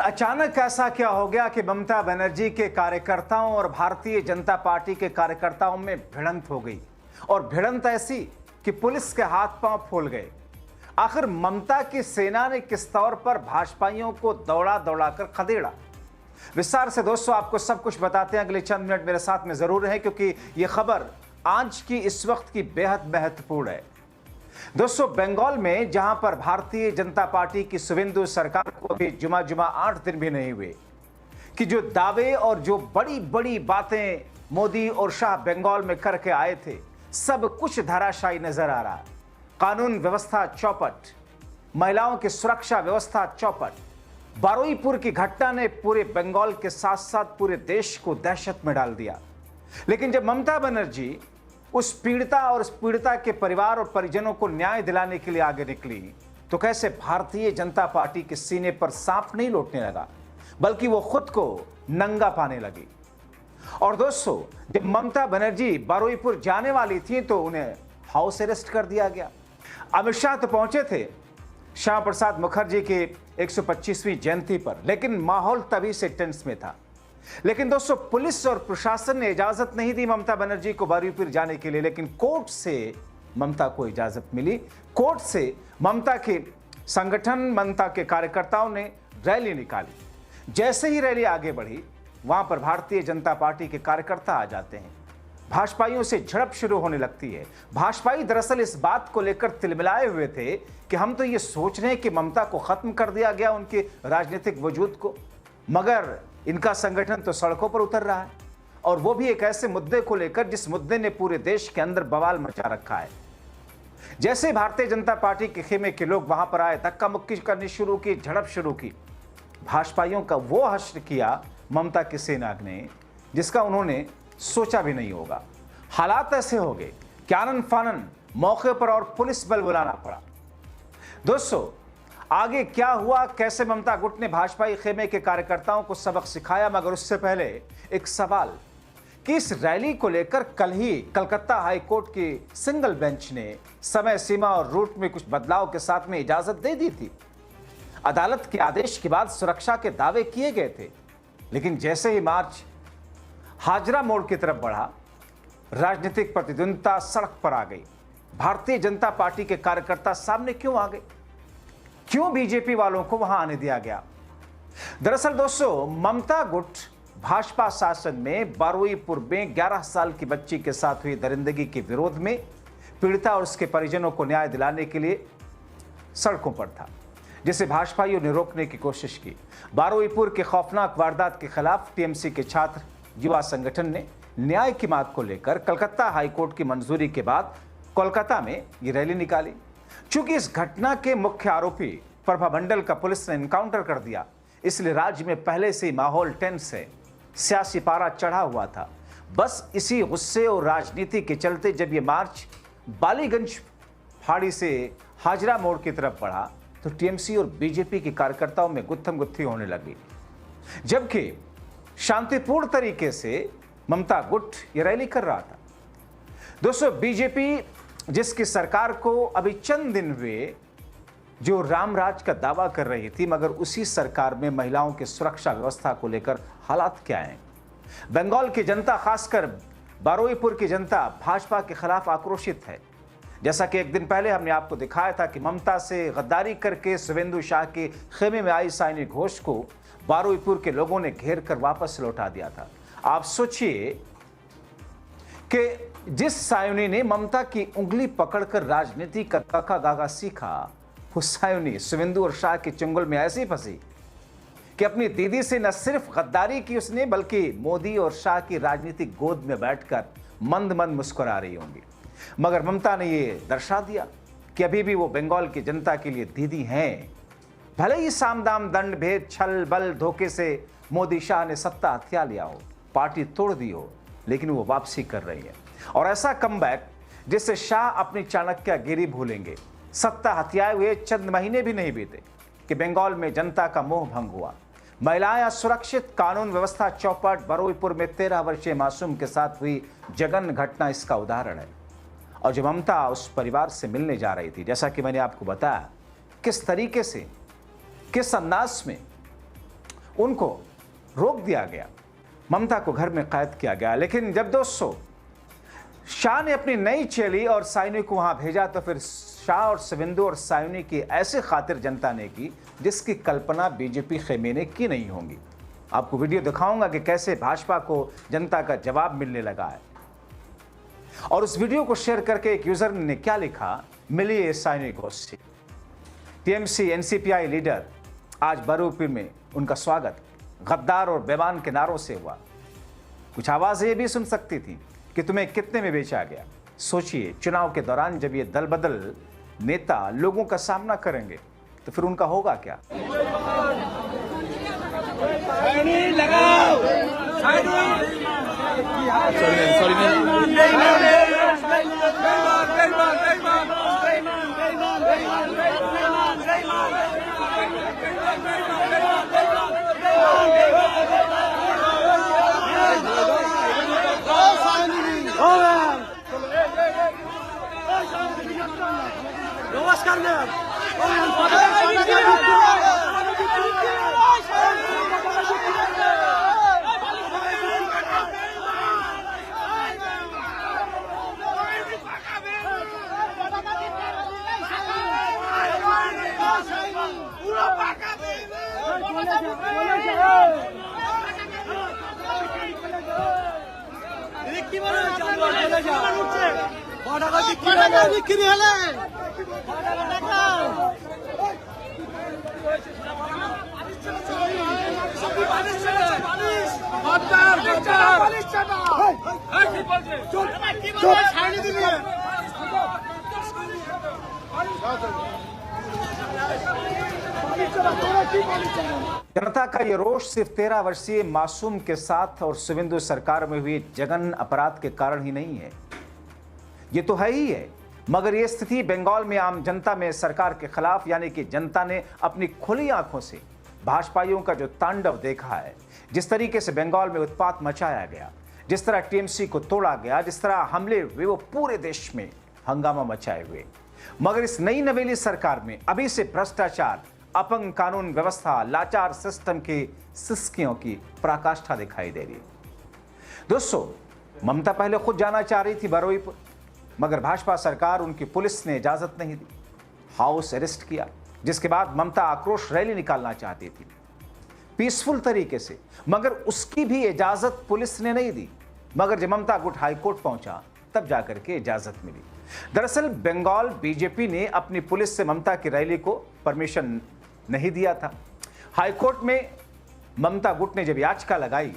अचानक ऐसा क्या हो गया कि ममता बनर्जी के कार्यकर्ताओं और भारतीय जनता पार्टी के कार्यकर्ताओं में भिड़ंत हो गई और भिड़ंत ऐसी कि पुलिस के हाथ पांव फूल गए। आखिर ममता की सेना ने किस तौर पर भाजपाइयों को दौड़ा दौड़ा कर खदेड़ा। विस्तार से दोस्तों आपको सब कुछ बताते हैं, अगले चंद मिनट मेरे साथ में जरूर है क्योंकि यह खबर आज की इस वक्त की बेहद महत्वपूर्ण है। दोस्तों बंगाल में जहां पर भारतीय जनता पार्टी की शुभेंदु सरकार को भी जुमा 8 दिन भी नहीं हुए कि जो दावे और जो बड़ी बड़ी बातें मोदी और शाह बंगाल में करके आए थे सब कुछ धराशायी नजर आ रहा। कानून व्यवस्था चौपट, महिलाओं की सुरक्षा व्यवस्था चौपट। बारुईपुर की घटना ने पूरे बंगाल के साथ साथ पूरे देश को दहशत में डाल दिया। लेकिन जब ममता बनर्जी उस पीड़िता और उस पीड़िता के परिवार और परिजनों को न्याय दिलाने के लिए आगे निकली तो कैसे भारतीय जनता पार्टी के सीने पर सांप नहीं लौटने लगा बल्कि वो खुद को नंगा पाने लगी। और दोस्तों जब ममता बनर्जी बारुईपुर जाने वाली थी तो उन्हें हाउस अरेस्ट कर दिया गया। अमित शाह तो पहुंचे थे श्यामा प्रसाद मुखर्जी की 125वीं जयंती पर, लेकिन माहौल तभी से टेंस में था। लेकिन दोस्तों पुलिस और प्रशासन ने इजाजत नहीं दी ममता बनर्जी को बारुईपुर जाने के लिए, लेकिन कोर्ट से ममता को इजाजत मिली। कोर्ट से ममता के संगठन, ममता के कार्यकर्ताओं ने रैली निकाली। जैसे ही रैली आगे बढ़ी वहां पर भारतीय जनता पार्टी के कार्यकर्ता आ जाते हैं। भाजपाइयों से झड़प शुरू होने लगती है। भाजपाई दरअसल इस बात को लेकर तिलमिलाए हुए थे कि हम तो ये सोच रहे हैं कि ममता को खत्म कर दिया गया उनके राजनीतिक वजूद को, मगर इनका संगठन तो सड़कों पर उतर रहा है और वो भी एक ऐसे मुद्दे को लेकर जिस मुद्दे ने पूरे देश के अंदर बवाल मचा रखा है। जैसे भारतीय जनता पार्टी के खेमे के लोग वहां पर आए, धक्का मुक्की करनी शुरू की, झड़प शुरू की। भाजपाइयों का वो हश्र किया ममता की सेना ने जिसका उन्होंने सोचा भी नहीं होगा। हालात ऐसे हो गए कि आनन फानन मौके पर और पुलिस बल बुलाना पड़ा। दोस्तों आगे क्या हुआ, कैसे ममता गुट ने भाजपाई खेमे के कार्यकर्ताओं को सबक सिखाया, मगर उससे पहले एक सवाल कि इस रैली को लेकर कल ही कलकत्ता हाई कोर्ट की सिंगल बेंच ने समय सीमा और रूट में कुछ बदलाव के साथ में इजाजत दे दी थी। अदालत के आदेश के बाद सुरक्षा के दावे किए गए थे, लेकिन जैसे ही मार्च हाजरा मोड़ की तरफ बढ़ा राजनीतिक प्रतिद्वंदिता सड़क पर आ गई। भारतीय जनता पार्टी के कार्यकर्ता सामने क्यों आ गए, क्यों बीजेपी वालों को वहां आने दिया गया? दरअसल दोस्तों ममता गुट भाजपा शासन में बारुईपुर में 11 साल की बच्ची के साथ हुई दरिंदगी के विरोध में पीड़िता और उसके परिजनों को न्याय दिलाने के लिए सड़कों पर था, जिसे भाजपाइयों ने रोकने की कोशिश की। बारुईपुर के खौफनाक वारदात के खिलाफ टीएमसी के छात्र युवा संगठन ने न्याय की मांग को लेकर कलकत्ता हाईकोर्ट की मंजूरी के बाद कोलकाता में ये रैली निकाली। चूंकि इस घटना के मुख्य आरोपी प्रभा मंडल का पुलिस ने एनकाउंटर कर दिया, इसलिए राज्य में पहले से ही माहौल टेंस है, सियासी पारा चढ़ा हुआ था। बस इसी गुस्से और राजनीति के चलते जब ये मार्च बालीगंज फाड़ी से हाजरा मोड़ की तरफ बढ़ा तो टीएमसी और बीजेपी के कार्यकर्ताओं में गुत्थम गुत्थी होने लगी, जबकि शांतिपूर्ण तरीके से ममता गुट ये रैली कर रहा था। दोस्तों बीजेपी जिसकी सरकार को अभी चंद दिन हुए जो राम राज का दावा कर रही थी, मगर उसी सरकार में महिलाओं की सुरक्षा व्यवस्था को लेकर हालात क्या हैं? बंगाल की जनता, खासकर बारुईपुर की जनता भाजपा के खिलाफ आक्रोशित है। जैसा कि एक दिन पहले हमने आपको दिखाया था कि ममता से गद्दारी करके शुभेंदु शाह के खेमे में आई साइनी घोष को बारुईपुर के लोगों ने घेर कर वापस लौटा दिया था। आप सोचिए कि जिस सायोनी ने ममता की उंगली पकड़कर राजनीति का काका गागा सीखा, वो सायोनी शुभेंदु और शाह के चंगुल में ऐसी फंसी कि अपनी दीदी से न सिर्फ गद्दारी की उसने, बल्कि मोदी और शाह की राजनीतिक गोद में बैठकर मंद मंद मुस्कुरा रही होंगी। मगर ममता ने ये दर्शा दिया कि अभी भी वो बंगाल की जनता के लिए दीदी हैं। भले ही साम दाम दंड भेद छल बल धोखे से मोदी शाह ने सत्ता हथिया लिया हो, पार्टी तोड़ दी हो, लेकिन वो वापसी कर रही है और ऐसा कमबैक जिससे शाह अपनी चाणक्यगिरी भूलेंगे। सत्ता हथियाए हुए चंद महीने भी नहीं बीते कि बंगाल में जनता का मोह भंग हुआ, महिलाएं सुरक्षित, कानून व्यवस्था चौपट। बारुईपुर में 13 वर्षीय मासूम के साथ हुई जघन्य घटना इसका उदाहरण है। और जब ममता उस परिवार से मिलने जा रही थी, जैसा कि मैंने आपको बताया किस तरीके से, किस अंदाज में उनको रोक दिया गया, ममता को घर में कैद किया गया। लेकिन जब दोस्तों शाह ने अपनी नई चेली और सायनी को वहां भेजा तो फिर शाह और शुवेंदु और सायनी की ऐसी खातिर जनता ने की जिसकी कल्पना बीजेपी खेमे ने की नहीं होंगी। आपको वीडियो दिखाऊंगा कि कैसे भाजपा को जनता का जवाब मिलने लगा है। और उस वीडियो को शेयर करके एक यूजर ने क्या लिखा, मिलिए सायनी घोष से। टीएमसी एनसीपीआई लीडर आज बरूपी में उनका स्वागत गद्दार और बेईमान के नारों से हुआ। कुछ आवाजें ये भी सुन सकती थी कि तुम्हें कितने में बेचा गया। सोचिए, चुनाव के दौरान जब ये दल बदल नेता लोगों का सामना करेंगे तो फिर उनका होगा क्या। नमस्कार मैम। जनता का ये रोष सिर्फ 13 वर्षीय मासूम के साथ और शुवेंदु सरकार में हुए जघन्य अपराध के कारण ही नहीं है, ये तो है ही है। मगर ये स्थिति बंगाल में आम जनता में सरकार के खिलाफ, यानी कि जनता ने अपनी खुली आंखों से भाजपाइयों का जो तांडव देखा है, जिस तरीके से बंगाल में उत्पात मचाया गया, जिस तरह टीएमसी को तोड़ा गया, जिस तरह हमले हुए, वो पूरे देश में हंगामा मचाए हुए। मगर इस नई नवेली सरकार में अभी से भ्रष्टाचार, अपंग कानून व्यवस्था, लाचार सिस्टम की सिस्कियों की पराकाष्ठा दिखाई दे रही है। दोस्तों, ममता पहले खुद जाना चाह रही थी बरुईपुर, मगर भाजपा सरकार, उनकी पुलिस ने इजाजत नहीं दी, हाउस अरेस्ट किया। जिसके बाद ममता आक्रोश रैली निकालना चाहती थी पीसफुल तरीके से, मगर उसकी भी इजाजत पुलिस ने नहीं दी। मगर जब ममता गुट हाईकोर्ट पहुंचा तब जाकर के इजाजत मिली। दरअसल बंगाल बीजेपी ने अपनी पुलिस से ममता की रैली को परमिशन नहीं दिया था। हाईकोर्ट में ममता गुट ने जब याचिका लगाई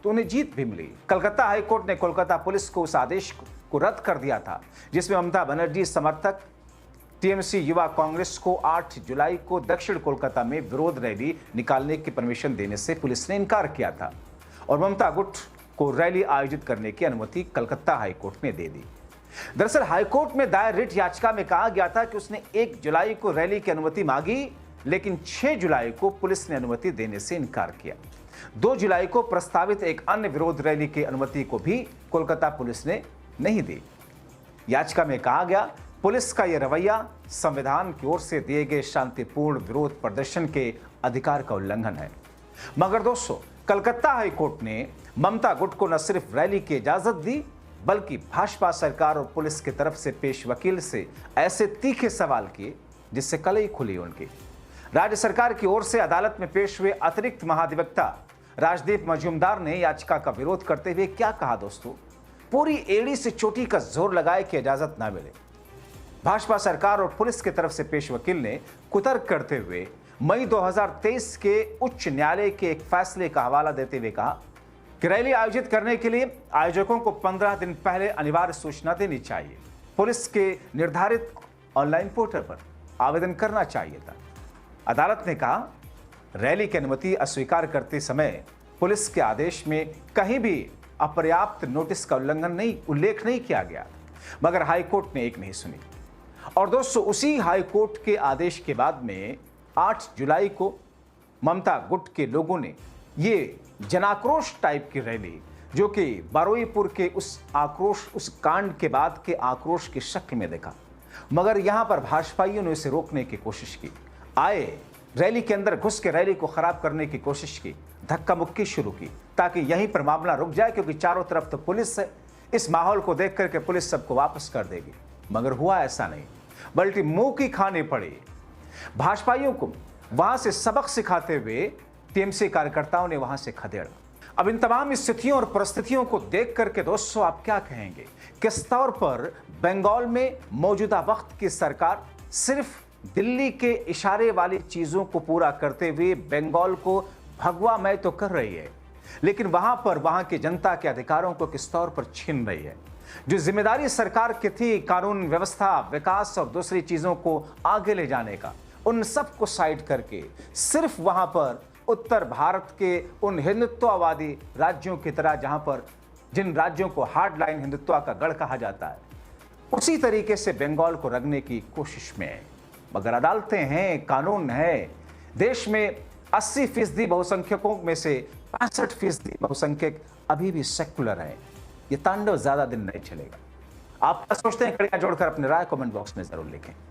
तो उन्हें जीत भी मिली। कलकत्ता हाईकोर्ट ने कोलकाता पुलिस को उस आदेश को रद्द कर दिया था जिसमें ममता बनर्जी समर्थक टीएमसी युवा कांग्रेस को 8 जुलाई को दक्षिण कोलकाता में विरोध रैली निकालने की परमिशन देने से पुलिस ने इनकार किया था और ममता गुट को रैली आयोजित करने की अनुमति कलकत्ता हाईकोर्ट ने दे दी। दरअसल हाईकोर्ट में दायर रिट याचिका में कहा गया था कि उसने 1 जुलाई को रैली की अनुमति मांगी, लेकिन 6 जुलाई को पुलिस ने अनुमति देने से इनकार किया। 2 जुलाई को प्रस्तावित एक अन्य विरोध रैली की अनुमति को भी कोलकाता पुलिस ने नहीं दी। याचिका में कहा गया पुलिस का यह रवैया संविधान की ओर से दिए गए शांतिपूर्ण विरोध प्रदर्शन के अधिकार का उल्लंघन है। मगर दोस्तों, कलकत्ता हाईकोर्ट ने ममता गुट को न सिर्फ रैली की इजाजत दी, बल्कि भाजपा सरकार और पुलिस की तरफ से पेश वकील से ऐसे तीखे सवाल किए जिससे कलई खुली उनकी। राज्य सरकार की ओर से अदालत में पेश हुए अतिरिक्त महाधिवक्ता राजदीप मजूमदार ने याचिका का विरोध करते हुए क्या कहा दोस्तों, पूरी एड़ी से चोटी का जोर लगाए कि इजाजत ना मिले। भाजपा सरकार और पुलिस की तरफ से पेश वकील ने कुतर्क करते हुए मई 2023 के उच्च न्यायालय के एक फैसले का हवाला देते हुए कहा कि रैली आयोजित करने के लिए आयोजकों को 15 दिन पहले अनिवार्य सूचना देनी चाहिए। पुलिस के निर्धारित ऑनलाइन पोर्टल पर आवेदन करना चाहिए था। अदालत ने कहा रैली की अनुमति अस्वीकार करते समय पुलिस के आदेश में कहीं भी अपर्याप्त नोटिस का उल्लेख नहीं किया गया, मगर हाईकोर्ट ने एक नहीं सुनी। और दोस्तों, उसी हाईकोर्ट के आदेश के बाद में 8 जुलाई को ममता गुट के लोगों ने ये जनाक्रोश टाइप की रैली, जो कि बरुईपुर के उस कांड के बाद के आक्रोश की शक्ल में देखा, मगर यहां पर भाजपाइयों ने इसे रोकने की कोशिश की। आए रैली के अंदर घुस के रैली को खराब करने की कोशिश की, धक्का मुक्की शुरू की ताकि यहीं पर मामला रुक जाए, क्योंकि चारों तरफ तो पुलिस है। इस माहौल को देख करके पुलिस सबको वापस कर देगी, मगर हुआ ऐसा नहीं, बल्कि मुंह की खानी पड़ी। भाजपाइयों को वहां से सबक सिखाते हुए टीएमसी कार्यकर्ताओं ने वहां से खदेड़ा। अब इन तमाम स्थितियों और परिस्थितियों को देख करके दोस्तों आप क्या कहेंगे? किस तौर पर बंगाल में मौजूदा वक्त की सरकार सिर्फ दिल्ली के इशारे वाली चीजों को पूरा करते हुए बंगाल को भगवामय तो कर रही है, लेकिन वहां पर वहां की जनता के अधिकारों को किस तौर पर छीन रही है? जो जिम्मेदारी सरकार की थी कानून व्यवस्था, विकास और दूसरी चीजों को आगे ले जाने का, उन सब को साइड करके सिर्फ वहां पर उत्तर भारत के उन हिंदुत्ववादी राज्यों की तरह, जहां पर जिन राज्यों को हार्ड लाइन हिंदुत्व का गढ़ कहा जाता है, उसी तरीके से बंगाल को रखने की कोशिश में है। मगर अदालतें हैं, कानून है। देश में 80% बहुसंख्यकों में से 65% बहुसंख्यक अभी भी सेक्युलर हैं। ये तांडव ज्यादा दिन नहीं चलेगा। आप क्या सोचते हैं? कड़ियां जोड़कर अपनी राय कमेंट बॉक्स में जरूर लिखें।